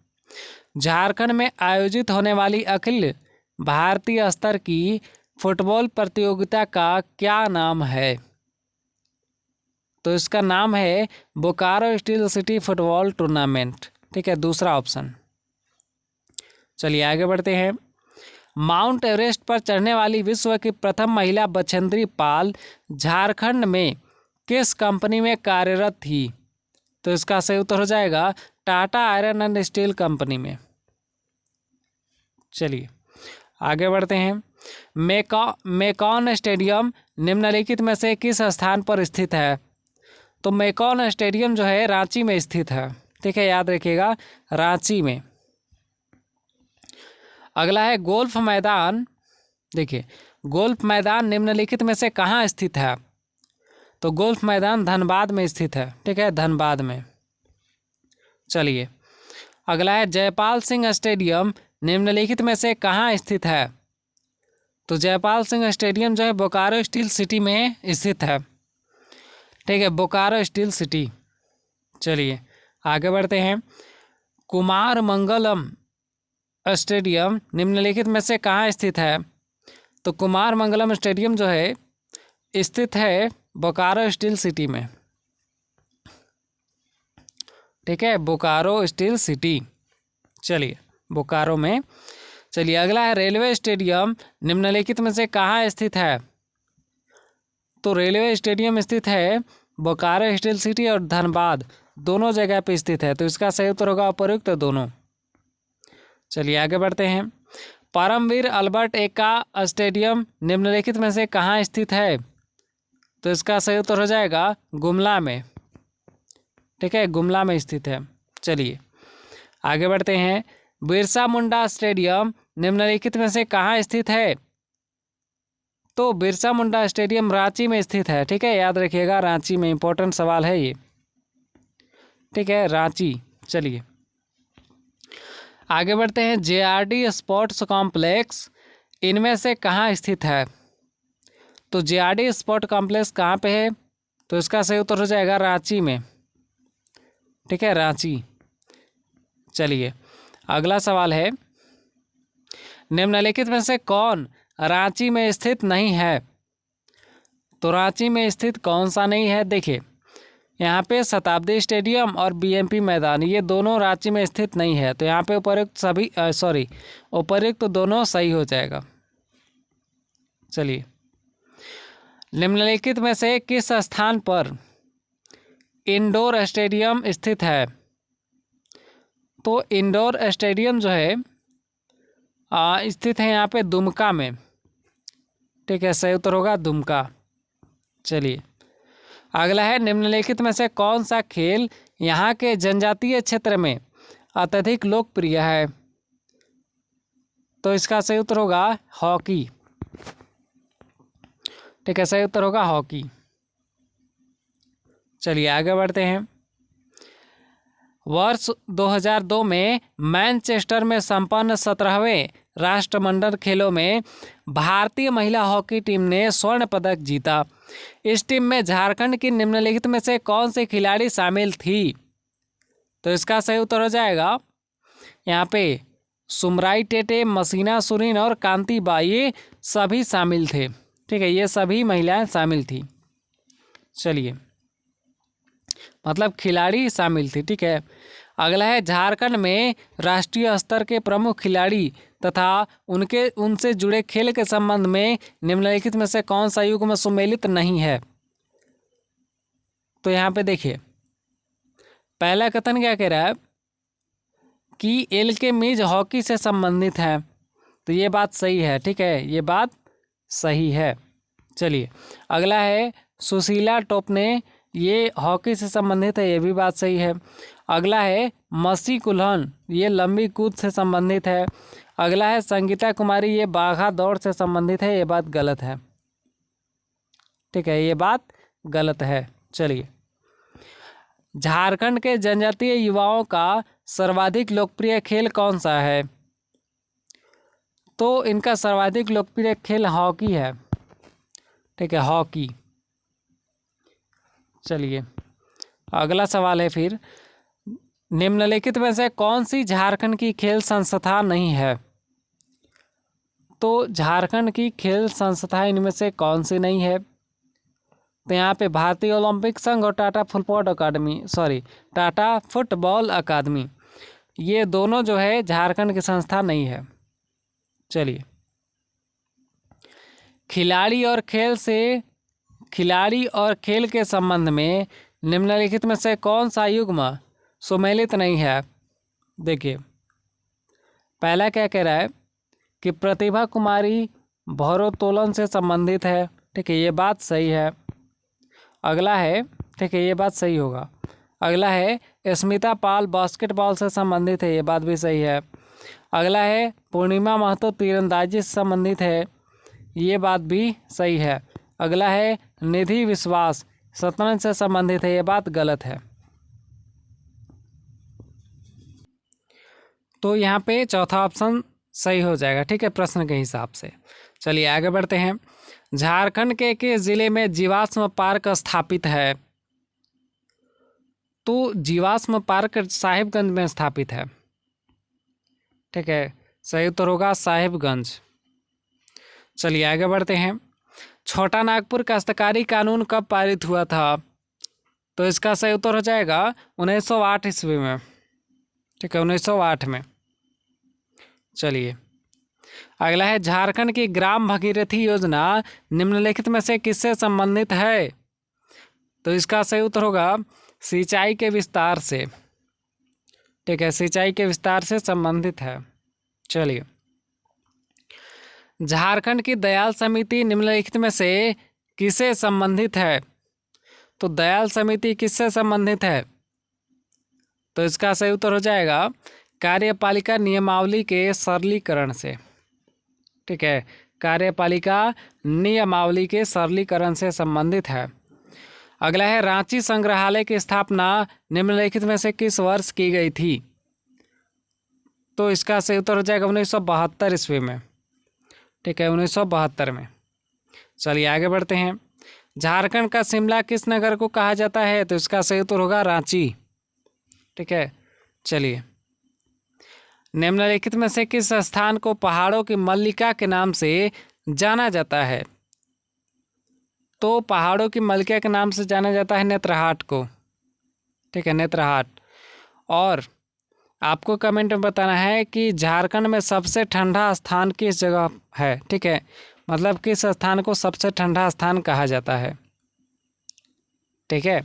A: झारखंड में आयोजित होने वाली अखिल भारतीय स्तर की फुटबॉल प्रतियोगिता का क्या नाम है? तो इसका नाम है Bokaro steel city football tournament, ठीक है, दूसरा ऑप्शन। चलिए आगे बढ़ते हैं। माउंट एवरेस्ट पर चढ़ने वाली विश्व की प्रथम महिला बछेंद्री पाल झारखंड में किस कंपनी में कार्यरत थी? तो इसका सही उत्तर हो जाएगा Tata iron and steel company में। चलिए आगे बढ़ते हैं। मेकॉन स्टेडियम निम्नलिखित में से किस स्थान पर स्थित है? तो मेकॉन स्टेडियम जो है रांची में स्थित है, ठीक है, याद रखिएगा, रांची में। अगला है गोल्फ मैदान। देखिए, गोल्फ मैदान निम्नलिखित में से कहाँ स्थित है? तो गोल्फ मैदान धनबाद में स्थित है, ठीक है, धनबाद में। चलिए अगला है जयपाल सिंह स्टेडियम निम्नलिखित में से कहाँ स्थित है? तो जयपाल सिंह स्टेडियम जो है बोकारो स्टील सिटी में स्थित है, ठीक है, बोकारो स्टील सिटी। चलिए आगे बढ़ते हैं। कुमार मंगलम स्टेडियम निम्नलिखित में से कहाँ स्थित है? तो कुमार मंगलम स्टेडियम जो है स्थित है बोकारो स्टील सिटी में। ठीक है, बोकारो स्टील सिटी, चलिए बोकारो में। चलिए अगला है रेलवे स्टेडियम निम्नलिखित में से कहाँ स्थित है? तो रेलवे स्टेडियम स्थित है बोकारो स्टील सिटी और धनबाद दोनों जगह पे स्थित है, तो इसका सही उत्तर होगा उपयुक्त दोनों। चलिए आगे बढ़ते हैं। परमवीर अल्बर्ट एक्का स्टेडियम निम्नलिखित में से कहाँ स्थित है? तो इसका सही उत्तर हो जाएगा गुमला में। ठीक है, गुमला में स्थित है। चलिए आगे बढ़ते हैं। बिरसा मुंडा स्टेडियम निम्नलिखित में से कहाँ स्थित है? तो बिरसा मुंडा स्टेडियम रांची में स्थित है। ठीक है, याद रखिएगा रांची में, इंपॉर्टेंट सवाल है ये। ठीक है, रांची। चलिए आगे बढ़ते हैं। जेआरडी स्पोर्ट्स कॉम्प्लेक्स इनमें से कहाँ स्थित है? तो जेआरडी स्पोर्ट कॉम्प्लेक्स कहाँ पे है? तो इसका सही उत्तर हो जाएगा रांची में। ठीक है, रांची। चलिए अगला सवाल है, निम्नलिखित में से कौन रांची में स्थित नहीं है? तो रांची में स्थित कौन सा नहीं है? देखिए यहाँ पे शताब्दी स्टेडियम और बीएमपी मैदान ये दोनों रांची में स्थित नहीं है, तो यहाँ पे उपर्युक्त दोनों सही हो जाएगा। चलिए निम्नलिखित में से किस स्थान पर इंडोर स्टेडियम स्थित है? तो इंडोर स्टेडियम जो है स्थित है यहाँ पे दुमका में। ठीक है, सही उत्तर होगा दुमका। चलिए अगला है, निम्नलिखित में से कौन सा खेल यहाँ के जनजातीय क्षेत्र में अत्यधिक लोकप्रिय है? तो इसका सही उत्तर होगा हॉकी। ठीक है, सही उत्तर होगा हॉकी। चलिए आगे बढ़ते हैं। वर्ष 2002 में मैनचेस्टर में संपन्न 17वें राष्ट्रमंडल खेलों में भारतीय महिला हॉकी टीम ने स्वर्ण पदक जीता। इस टीम में झारखंड की निम्नलिखित में से कौन सी खिलाड़ी शामिल थी? तो इसका सही उत्तर हो जाएगा यहाँ पे सुमराई टेटे, मसीना सुरीन और कांति बाई, ये सभी शामिल थे। ठीक है, ये सभी महिलाएं शामिल थी। चलिए मतलब खिलाड़ी शामिल थी। ठीक है, अगला है, झारखंड में राष्ट्रीय स्तर के प्रमुख खिलाड़ी तथा उनसे जुड़े खेल के संबंध में निम्नलिखित में से कौन सा युग्म सम्मिलित नहीं है? तो यहाँ पे देखिए पहला कथन क्या कह रहा है कि एलके मीज हॉकी से संबंधित है, तो ये बात सही है। ठीक है, ये बात सही है। चलिए अगला है, सुशीला टोपने ये हॉकी से संबंधित है, ये भी बात सही है। अगला है, मसी कुल्हन ये लंबी कूद से संबंधित है। अगला है, संगीता कुमारी ये बाघा दौड़ से संबंधित है, ये बात गलत है। ठीक है, ये बात गलत है। चलिए झारखंड के जनजातीय युवाओं का सर्वाधिक लोकप्रिय खेल कौन सा है? तो इनका सर्वाधिक लोकप्रिय खेल हॉकी है। ठीक है, हॉकी। चलिए अगला सवाल है फिर, निम्नलिखित में से कौन सी झारखंड की खेल संस्था नहीं है? तो झारखंड की खेल संस्था इनमें से कौन सी नहीं है? तो यहाँ पे भारतीय ओलंपिक संघ और टाटा फुटबॉल अकादमी ये दोनों जो है झारखंड की संस्था नहीं है। चलिए खिलाड़ी और खेल के संबंध में निम्नलिखित में से कौन सा युग्म सम्मिलित नहीं है? देखिए पहला क्या कह रहा है कि प्रतिभा कुमारी भारोत्तोलन से संबंधित है। ठीक है, ये बात सही है। अगला है, ठीक है, ये बात सही होगा। अगला है, स्मिता पाल बास्केटबॉल से संबंधित है, ये बात भी सही है। अगला है, पूर्णिमा महतो तीरंदाजी से संबंधित है, ये बात भी सही है। अगला है, निधि विश्वास शतरंज से संबंधित है, ये बात गलत है। तो यहाँ पे चौथा ऑप्शन सही हो जाएगा। ठीक है, प्रश्न के हिसाब से। चलिए आगे बढ़ते हैं। झारखंड के किस जिले में जीवाश्म पार्क स्थापित है? तो जीवाश्म पार्क साहिबगंज में स्थापित है। ठीक है, सही उत्तर होगा साहिबगंज। चलिए आगे बढ़ते हैं। छोटा नागपुर काश्तकारी कानून कब पारित हुआ था? तो इसका सही उत्तर हो जाएगा 1908 ईस्वी में। ठीक है, 1908 में। चलिए अगला है, झारखंड की ग्राम भगीरथी योजना निम्नलिखित में से किससे संबंधित है? तो इसका सही उत्तर होगा सिंचाई के विस्तार से। ठीक है, सिंचाई के विस्तार से संबंधित है। चलिए, झारखंड की दयाल समिति निम्नलिखित में से किससे संबंधित है? तो दयाल समिति किससे संबंधित है? तो इसका सही उत्तर हो जाएगा कार्यपालिका नियमावली के सरलीकरण से। ठीक है, कार्यपालिका नियमावली के सरलीकरण से संबंधित है। अगला है, रांची संग्रहालय की स्थापना निम्नलिखित में से किस वर्ष की गई थी? तो इसका सही उत्तर हो जाएगा 1972 ईस्वी में। ठीक है, 1972 में। चलिए आगे बढ़ते हैं। झारखंड का शिमला किस नगर को कहा जाता है? तो इसका सही उत्तर होगा रांची। ठीक है, चलिए, निम्नलिखित में से किस स्थान को पहाड़ों की मल्लिका के नाम से जाना जाता है? तो पहाड़ों की मल्लिका के नाम से जाना जाता है नेत्रहाट को। ठीक है, नेत्रहाट। और आपको कमेंट में बताना है कि झारखंड में सबसे ठंडा स्थान किस जगह है। ठीक है, मतलब किस स्थान को सबसे ठंडा स्थान कहा जाता है। ठीक है,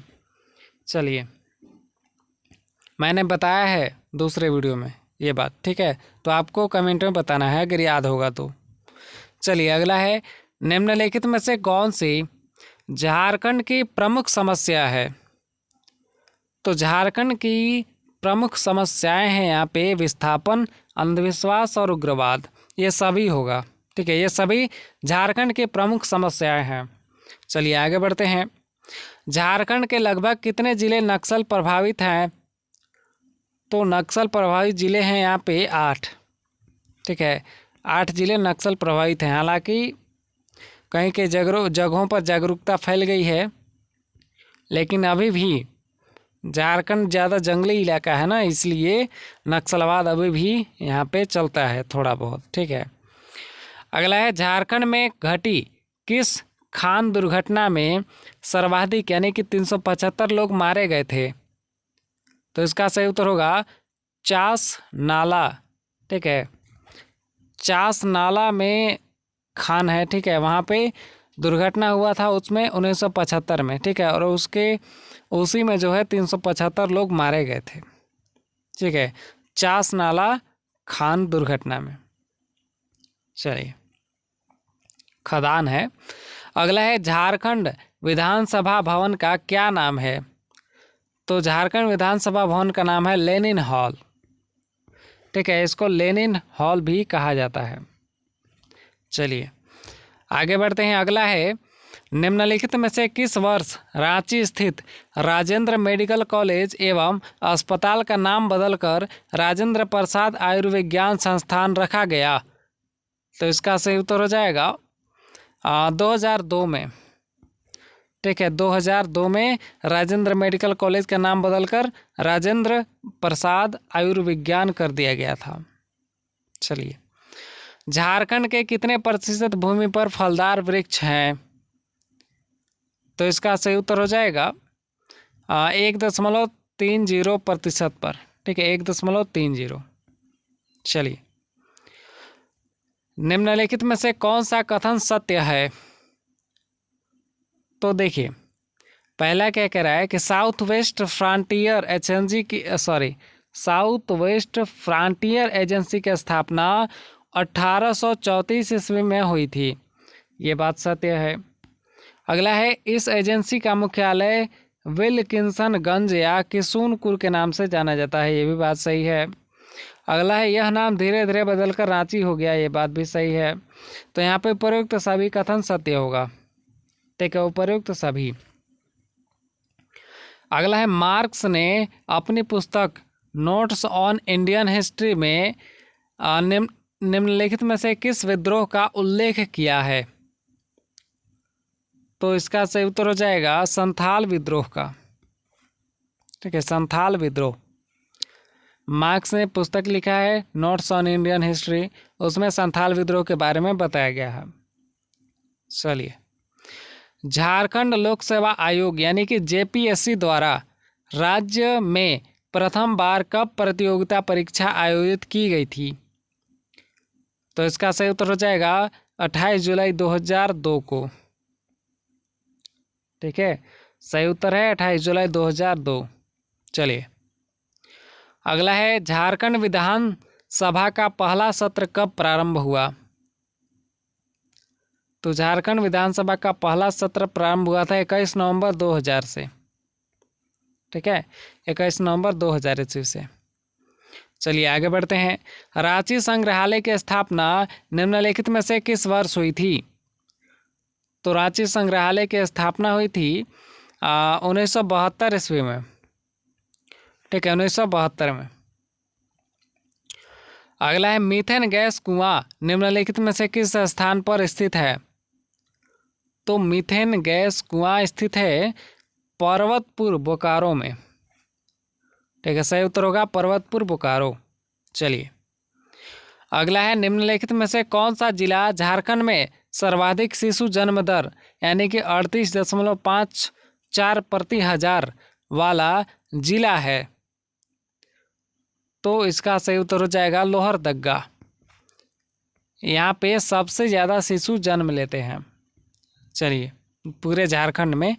A: चलिए, मैंने बताया है दूसरे वीडियो में ये बात। ठीक है, तो आपको कमेंट में बताना है अगर याद होगा तो। चलिए अगला है, निम्नलिखित में से कौन सी झारखंड की प्रमुख समस्या है? तो झारखंड की प्रमुख समस्याएं हैं यहाँ पे विस्थापन, अंधविश्वास और उग्रवाद। ये सभी होगा। ठीक है, ये सभी झारखंड की प्रमुख समस्याएं हैं। चलिए आगे बढ़ते हैं। झारखंड के लगभग कितने जिले नक्सल प्रभावित हैं? तो नक्सल प्रभावित जिले हैं यहाँ पे 8। ठीक है, 8 जिले नक्सल प्रभावित हैं। हालांकि कहीं के जगहों पर जागरूकता फैल गई है, लेकिन अभी भी झारखंड ज़्यादा जंगली इलाका है ना, इसलिए नक्सलवाद अभी भी यहाँ पे चलता है थोड़ा बहुत। ठीक है, अगला है, झारखंड में घटी किस खान दुर्घटना में सर्वाधिक यानी कि 375 लोग मारे गए थे? तो इसका सही उत्तर होगा चास नाला। ठीक है, चास नाला में खान है। ठीक है, वहाँ पे दुर्घटना हुआ था उसमें 1975 में। ठीक है, और उसी में जो है 375 लोग मारे गए थे। ठीक है, चास नाला खान दुर्घटना में। चलिए, खदान है। अगला है, झारखंड विधानसभा भवन का क्या नाम है? तो झारखंड विधानसभा भवन का नाम है लेनिन हॉल। ठीक है, इसको लेनिन हॉल भी कहा जाता है। चलिए आगे बढ़ते हैं। अगला है, निम्नलिखित में से किस वर्ष रांची स्थित राजेंद्र मेडिकल कॉलेज एवं अस्पताल का नाम बदलकर राजेंद्र प्रसाद आयुर्विज्ञान संस्थान रखा गया? तो इसका सही उत्तर हो जाएगा 2002 में। ठीक है, 2002 में राजेंद्र मेडिकल कॉलेज का नाम बदलकर राजेंद्र प्रसाद आयुर्विज्ञान कर दिया गया था। चलिए, झारखंड के कितने प्रतिशत भूमि पर फलदार वृक्ष हैं? तो इसका सही उत्तर हो जाएगा 1.30% पर। ठीक है, 1.30। चलिए, निम्नलिखित में से कौन सा कथन सत्य है? तो देखिए, पहला क्या कह रहा है कि साउथ वेस्ट फ्रंटियर एजेंसी की स्थापना 1834 ईस्वी में हुई थी। ये बात सत्य है। अगला है, इस एजेंसी का मुख्यालय विल्किंसनगंज या किशुनपुर के नाम से जाना जाता है। ये भी बात सही है। अगला है, यह नाम धीरे धीरे बदलकर रांची हो गया। ये बात भी सही है। तो यहाँ पे उपयुक्त सभी कथन सत्य होगा। ठीक है, उपयुक्त सभी। अगला है, मार्क्स ने अपनी पुस्तक नोट्स ऑन इंडियन हिस्ट्री में निम्नलिखित में से किस विद्रोह का उल्लेख किया है? तो इसका सही उत्तर हो जाएगा संथाल विद्रोह का। ठीक है, संथाल विद्रोह। मार्क्स ने पुस्तक लिखा है नोट्स ऑन इंडियन हिस्ट्री, उसमें संथाल विद्रोह के बारे में बताया गया है। चलिए, झारखंड लोक सेवा आयोग यानी कि जेपीएससी द्वारा राज्य में प्रथम बार कब प्रतियोगिता परीक्षा आयोजित की गई थी? तो इसका सही उत्तर हो जाएगा 28 जुलाई 2002 को। ठीक है, सही उत्तर है 28 जुलाई 2002। चलिए, अगला है झारखंड विधान सभा का पहला सत्र कब प्रारंभ हुआ? तो झारखंड विधानसभा का पहला सत्र प्रारंभ हुआ था 21 नवंबर 2000 से। ठीक है, 21 नवंबर 2000 ईस्वी से। चलिए आगे बढ़ते हैं। रांची संग्रहालय की स्थापना निम्नलिखित में से किस वर्ष हुई थी? तो रांची संग्रहालय की स्थापना हुई थी 1972 ईस्वी में। ठीक है, 1972 में। अगला है मीथेन गैस कुआं निम्नलिखित में से किस स्थान पर स्थित है? तो मीथेन गैस कुआं स्थित है पर्वतपुर बोकारो में। ठीक है, सही उत्तर होगा पर्वतपुर बोकारो। चलिए, अगला है निम्नलिखित में से कौन सा जिला झारखंड में सर्वाधिक शिशु जन्म दर यानी कि 38.54 प्रति हजार वाला जिला है? तो इसका सही उत्तर हो जाएगा लोहरदग्गा। यहाँ पे सबसे ज़्यादा शिशु जन्म लेते हैं। चलिए, पूरे झारखंड में।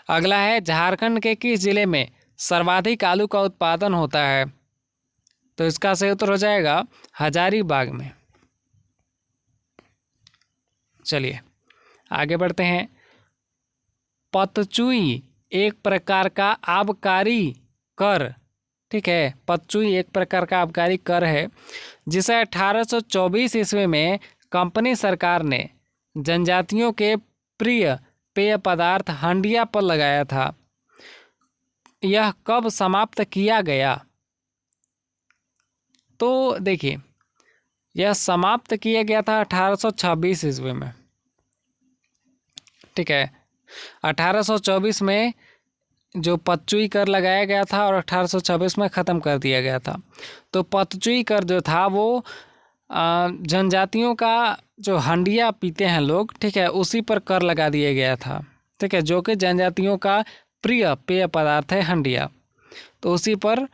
A: अगला है झारखंड के किस जिले में सर्वाधिक आलू का उत्पादन होता है? तो इसका सही उत्तर हो जाएगा हजारीबाग में। चलिए आगे बढ़ते हैं। पतचुई एक प्रकार का आबकारी कर, ठीक है, पतचुई एक प्रकार का आबकारी कर है जिसे 1824 ईस्वी में कंपनी सरकार ने जनजातियों के प्रिय पेय पदार्थ हंडिया पर लगाया था। यह कब समाप्त किया गया? तो देखिए, यह समाप्त किया गया था 1826 ईस्वी में। ठीक है, 1824 में जो पतचुई कर लगाया गया था और 1826 में ख़त्म कर दिया गया था। तो पतचुई कर जो था वो जनजातियों का जो हंडिया पीते हैं लोग, ठीक है, उसी पर कर लगा दिया गया था। ठीक है, जो कि जनजातियों का प्रिय पेय पदार्थ है हंडिया, तो उसी पर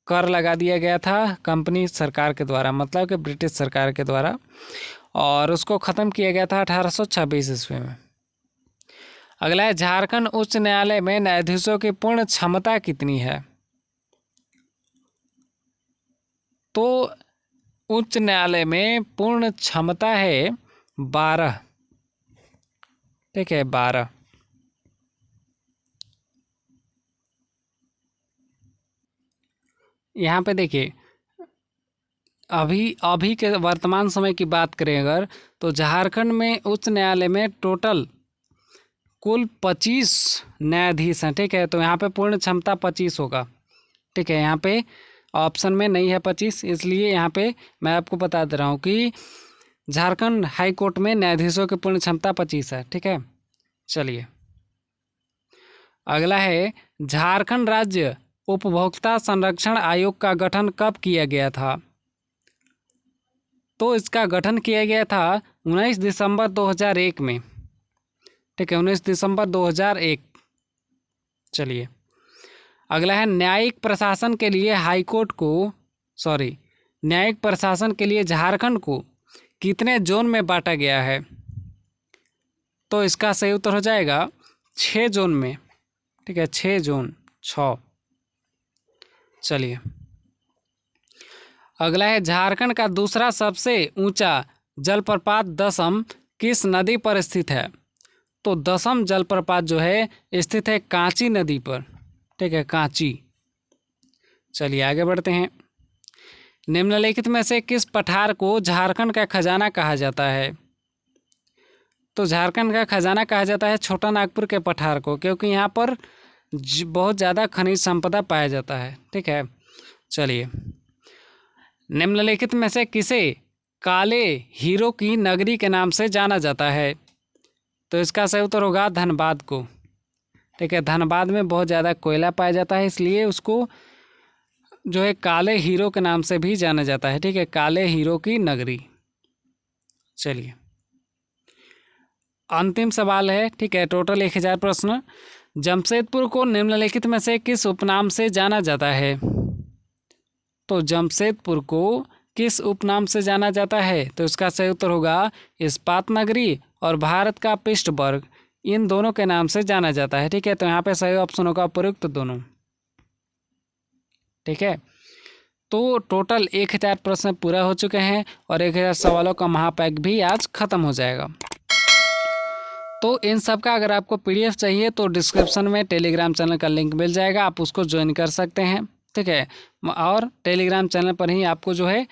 A: कर लगा दिया गया था कंपनी सरकार के द्वारा, मतलब कि ब्रिटिश सरकार के द्वारा, और उसको ख़त्म किया गया था 1826 ईस्वी में। अगला है झारखंड उच्च न्यायालय में न्यायाधीशों की पूर्ण क्षमता कितनी है? तो उच्च न्यायालय में पूर्ण क्षमता है 12। ठीक है, 12। यहाँ पे देखिए, अभी के वर्तमान समय की बात करें अगर, तो झारखंड में उच्च न्यायालय में टोटल कुल 25 न्यायाधीश हैं। ठीक है, तो यहाँ पे पूर्ण क्षमता 25 होगा। ठीक है, यहाँ पे ऑप्शन में नहीं है 25, इसलिए यहाँ पे मैं आपको बता दे रहा हूँ कि झारखंड हाई कोर्ट में न्यायाधीशों की पूर्ण क्षमता 25 है। ठीक है, चलिए अगला है झारखंड राज्य उपभोक्ता संरक्षण आयोग का गठन कब किया गया था? तो इसका गठन किया गया था 19 दिसंबर 2001 में। ठीक है, 19 दिसंबर 2001। चलिए अगला है न्यायिक प्रशासन के लिए न्यायिक प्रशासन के लिए झारखंड को कितने जोन में बांटा गया है? तो इसका सही उत्तर हो जाएगा 6 जोन में। ठीक है, 6 जोन, 6। चलिए अगला है झारखंड का दूसरा सबसे ऊंचा जलप्रपात दसम किस नदी पर स्थित है? तो दसम जलप्रपात जो है स्थित है कांची नदी पर। ठीक है, कांची। चलिए आगे बढ़ते हैं। निम्नलिखित में से किस पठार को झारखंड का खजाना कहा जाता है? तो झारखंड का खजाना कहा जाता है छोटा नागपुर के पठार को, क्योंकि यहाँ पर बहुत ज़्यादा खनिज संपदा पाया जाता है। ठीक है, चलिए निम्नलिखित में से किसे काले हीरो की नगरी के नाम से जाना जाता है? तो इसका सही उत्तर होगा धनबाद को। ठीक है, धनबाद में बहुत ज़्यादा कोयला पाया जाता है, इसलिए उसको जो है काले हीरो के नाम से भी जाना जाता है, ठीक है, काले हीरो की नगरी। चलिए अंतिम सवाल है, ठीक है, टोटल 1000 प्रश्न। जमशेदपुर को निम्नलिखित में से किस उपनाम से जाना जाता है? तो जमशेदपुर को किस उपनाम से जाना जाता है? तो इसका सही उत्तर होगा इस्पात नगरी और भारत का पृष्ठवर्ग, इन दोनों के नाम से जाना जाता है, ठीक है। तो यहाँ पे सही ऑप्शन होगा उपयुक्त दोनों, ठीक है। तो टोटल 1000 प्रश्न पूरा हो चुके हैं और 1000 सवालों का महापैक भी आज खत्म हो जाएगा। तो इन सब का अगर आपको पीडीएफ चाहिए तो डिस्क्रिप्शन में टेलीग्राम चैनल का लिंक मिल जाएगा, आप उसको ज्वाइन कर सकते हैं, ठीक है। और टेलीग्राम चैनल पर ही आपको जो है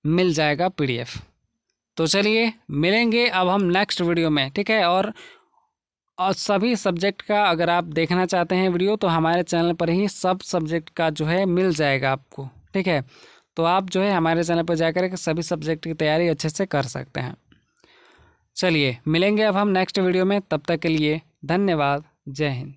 A: मिल जाएगा पीडीएफ। तो चलिए मिलेंगे अब हम नेक्स्ट वीडियो में, ठीक है। और सभी सब्जेक्ट का अगर आप देखना चाहते हैं वीडियो तो हमारे चैनल पर ही सब सब्जेक्ट का जो है मिल जाएगा आपको, ठीक है। तो आप जो है हमारे चैनल पर जाकर के सभी सब्जेक्ट की तैयारी अच्छे से कर सकते हैं। चलिए मिलेंगे अब हम नेक्स्ट वीडियो में, तब तक के लिए धन्यवाद, जय हिंद।